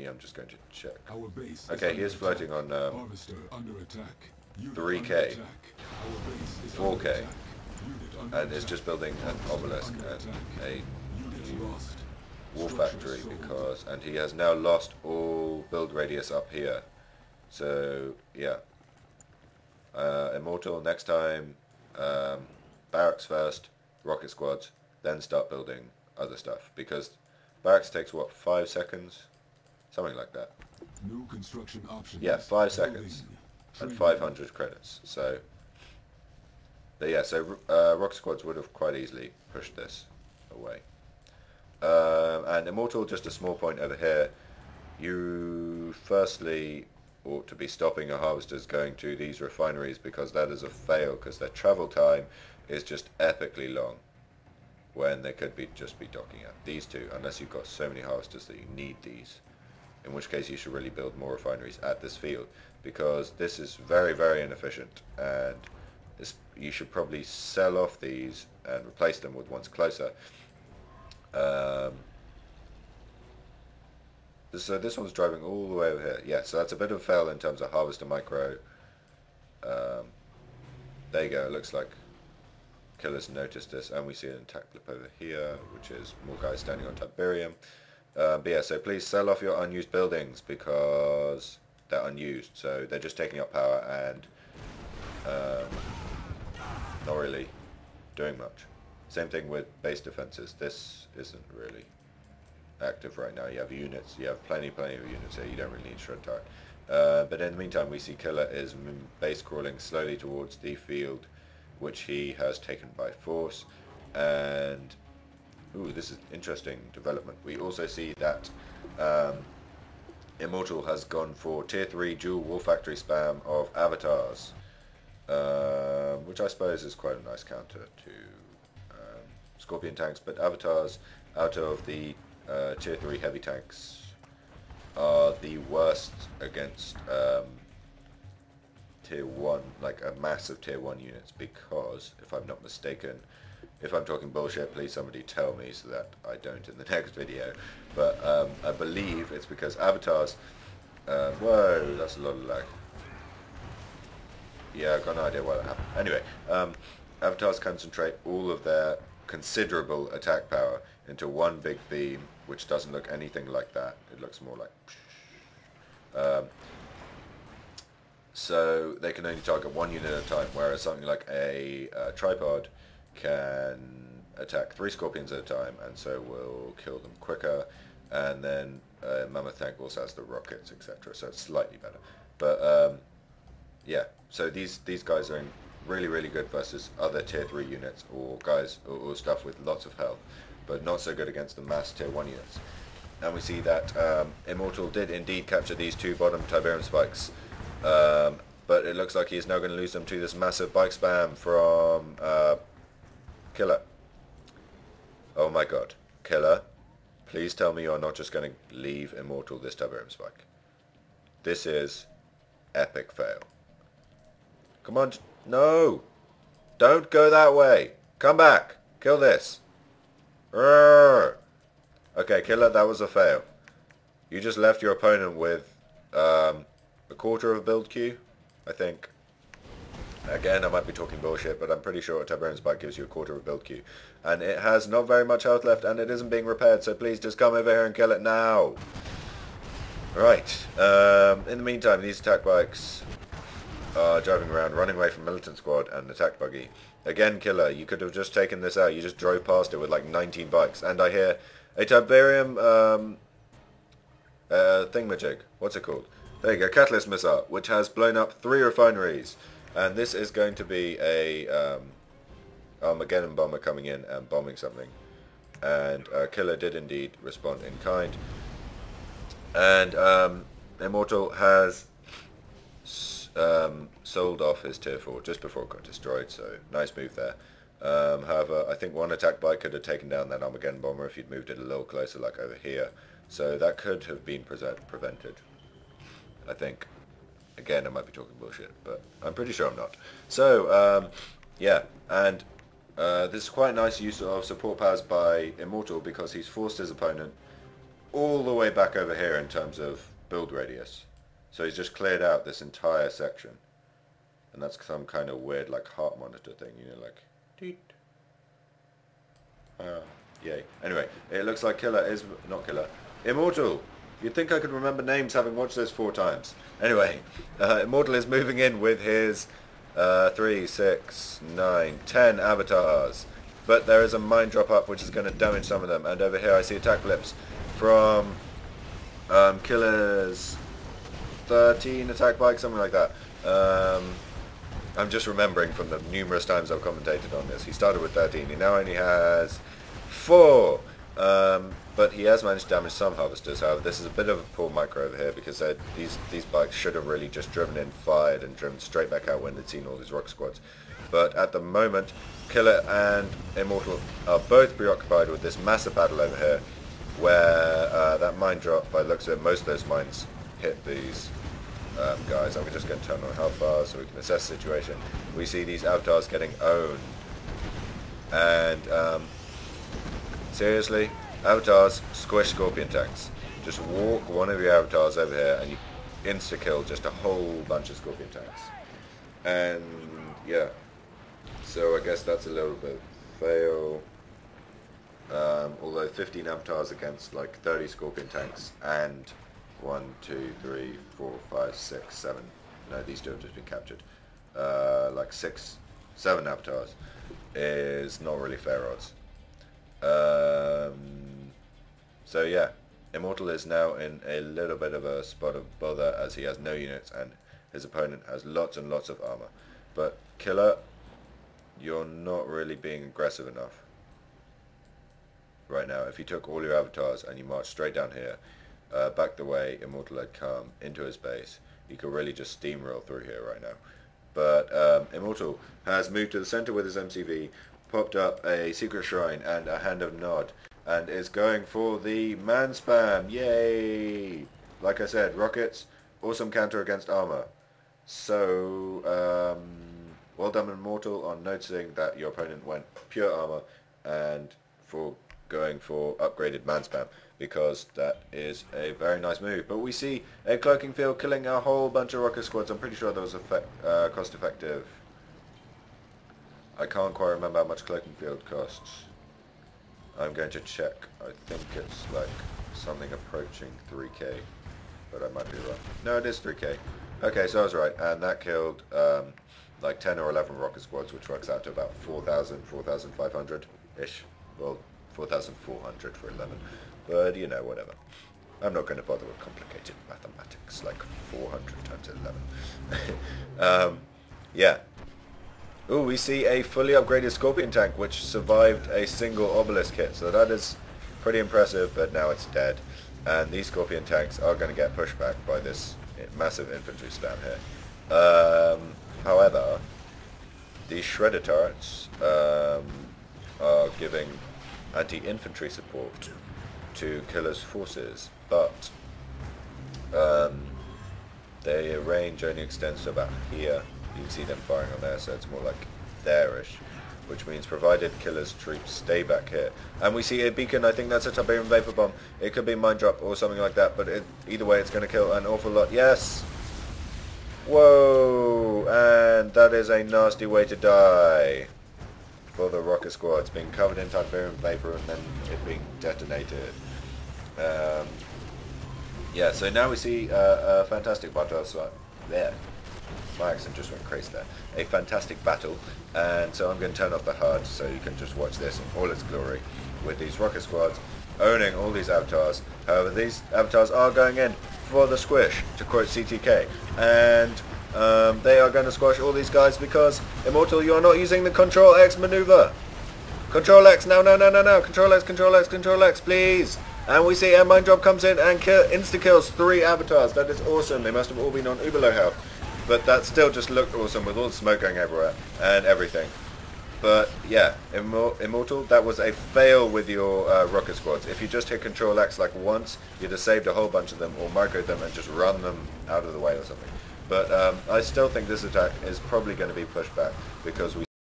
I'm just going to check. Our base Okay, he is floating on Harvester under attack. 3k, 4k, and is just building an obelisk and a war factory because, and he has now lost all build radius up here. So yeah, Immortal next time, barracks first, rocket squads, then start building other stuff, because barracks takes what, 5 seconds, something like that. New construction options. Yeah, 5 seconds and 500 credits. So but yeah, so rocket squads would have quite easily pushed this away. And Immortal, just a small point over here, you firstly ought to be stopping your harvesters going to these refineries, because that is a fail, because their travel time is just epically long when they could just be docking at these two, unless you've got so many harvesters that you need these, in which case you should really build more refineries at this field, because this is very, very inefficient, and you should probably sell off these and replace them with ones closer. So this one's driving all the way over here. Yeah, so that's a bit of a fail in terms of harvester micro. There you go, it looks like Killer's noticed this, and we see an attack blip over here, which is more guys standing on Tiberium. But yeah, so please sell off your unused buildings, because they're unused, so they're just taking up power and not really doing much. Same thing with base defenses. This isn't really active right now. You have units, you have plenty of units here, you don't really need shred turret. But in the meantime, we see Killer is base crawling slowly towards the field, which he has taken by force. And ooh, this is interesting development. We also see that Immortal has gone for tier 3 dual war factory spam of avatars, which I suppose is quite a nice counter to Scorpion tanks, but avatars out of the tier 3 heavy tanks are the worst against tier 1, like a massive tier 1 units, because if I'm not mistaken, if I'm talking bullshit, please somebody tell me so that I don't in the next video, but I believe it's because avatars, whoa, that's a lot of lag. Yeah, I've got no idea why that happened. Anyway, avatars concentrate all of their considerable attack power into one big beam, which doesn't look anything like that. It looks more like so they can only target one unit at a time, whereas something like a tripod can attack 3 scorpions at a time, and so will kill them quicker. And then mammoth tank also has the rockets, etc., so it's slightly better. But yeah, so these guys are in really good versus other tier 3 units, or guys or stuff with lots of health, but not so good against the mass tier 1 units. And we see that Immortal did indeed capture these 2 bottom Tiberium spikes, but it looks like he is now going to lose them to this massive bike spam from Killer. Oh my god, Killer, please tell me you're not just going to leave Immortal this Tiberium spike. This is epic fail. Come on, no! Don't go that way! Come back! Kill this! Urgh. Okay, Killer, that was a fail. You just left your opponent with a quarter of a build queue, I think. Again, I might be talking bullshit, but I'm pretty sure a Tiberium spike gives you a quarter of a build queue. And it has not very much health left, and it isn't being repaired, so please just come over here and kill it now! Right, in the meantime, these attack bikes are driving around, running away from militant squad and attack buggy. Again, Killer, you could have just taken this out. You just drove past it with like 19 bikes. And I hear a Tiberium thingamajig. What's it called? There you go, Catalyst Missile, which has blown up 3 refineries. And this is going to be a Armageddon bomber coming in and bombing something. And Killer did indeed respond in kind. And Immortal has sold off his tier 4 just before it got destroyed, so nice move there. However, I think one attack bike could have taken down that Armageddon bomber if you'd moved it a little closer, like over here. So that could have been prevented, I think. Again, I might be talking bullshit, but I'm pretty sure I'm not. So, yeah, and this is quite a nice use of support powers by Immortal, because he's forced his opponent all the way back over here in terms of build radius. So he's just cleared out this entire section. And that's some kind of weird like heart monitor thing, you know, like deet. Yay. Anyway, it looks like Killer is not Killer. Immortal. You'd think I could remember names having watched this 4 times. Anyway, Immortal is moving in with his 3, 6, 9, 10 avatars. But there is a mine drop up which is going to damage some of them. And over here I see attack blips from Killer's 13 attack bike, something like that. I'm just remembering from the numerous times I've commentated on this. He started with 13. He now only has 4. But he has managed to damage some harvesters. However, this is a bit of a poor micro over here because these bikes should have really just driven in, fired, and driven straight back out when they'd seen all these rock squads. But at the moment, Killer and Immortal are both preoccupied with this massive battle over here, where that mine drop, by the looks of it, most of those mines hit these guys. I'm just going to turn on health bars so we can assess the situation. We see these avatars getting owned. And seriously, avatars squish scorpion tanks. Just walk one of your avatars over here and you insta-kill just a whole bunch of scorpion tanks. And yeah, so I guess that's a little bit fail. Although 15 avatars against like 30 scorpion tanks and 1, 2, 3, 4, 5, 6, 7. No, these two have just been captured. Like 6, 7 avatars is not really fair odds. So yeah, Immortal is now in a little bit of a spot of bother as he has no units and his opponent has lots and lots of armor. But Killer, you're not really being aggressive enough right now. If you took all your avatars and you marched straight down here, back the way Immortal had come into his base, you could really just steamroll through here right now. But Immortal has moved to the center with his MCV, popped up a secret shrine and a hand of nod, and is going for the man spam. Yay! Like I said, rockets, awesome counter against armor. So, well done Immortal on noticing that your opponent went pure armor and for going for upgraded man spam, because that is a very nice move. But we see a cloaking field killing a whole bunch of rocket squads. I'm pretty sure that was cost effective. I can't quite remember how much cloaking field costs. I'm going to check. I think it's like something approaching 3k, but I might be wrong. No, it is 3k. Okay, so I was right, and that killed like 10 or 11 rocket squads, which works out to about 4,000, 4,500-ish. Well, 4,400 for 11. But, you know, whatever. I'm not going to bother with complicated mathematics, like 400 times 11. Yeah. Ooh, we see a fully upgraded Scorpion tank, which survived a single Obelisk hit. So that is pretty impressive, but now it's dead. And these Scorpion tanks are going to get pushed back by this massive infantry spam here. However, these Shredder turrets are giving anti-infantry support to Killer's forces, but their range only extends to about here. You can see them firing on there, so it's more like there-ish, which means provided Killer's troops stay back here. And we see a beacon. I think that's a Tiberium Vapor Bomb. It could be Mine Drop or something like that, but either way it's going to kill an awful lot. Yes! Whoa! And that is a nasty way to die for the rocket squads, being covered in Tiberium Vapor and then it being detonated. Yeah, so now we see a fantastic battle. So there. My accent just went crazy there. A fantastic battle, and so I'm going to turn off the HUD so you can just watch this in all its glory with these rocket squads owning all these avatars. However, these avatars are going in for the squish, to quote CTK, and they are going to squash all these guys because, Immortal, you're not using the Control X maneuver. Control X, no, Control X, Control X, Control X, please. And we see a mine drop comes in and insta-kills 3 avatars. That is awesome. They must have all been on uber low health. But that still just looked awesome with all the smoke going everywhere and everything. But yeah, Immortal, that was a fail with your rocket squads. If you just hit Control X like once, you'd have saved a whole bunch of them or microed them and just run them out of the way or something. But I still think this attack is probably going to be pushed back because we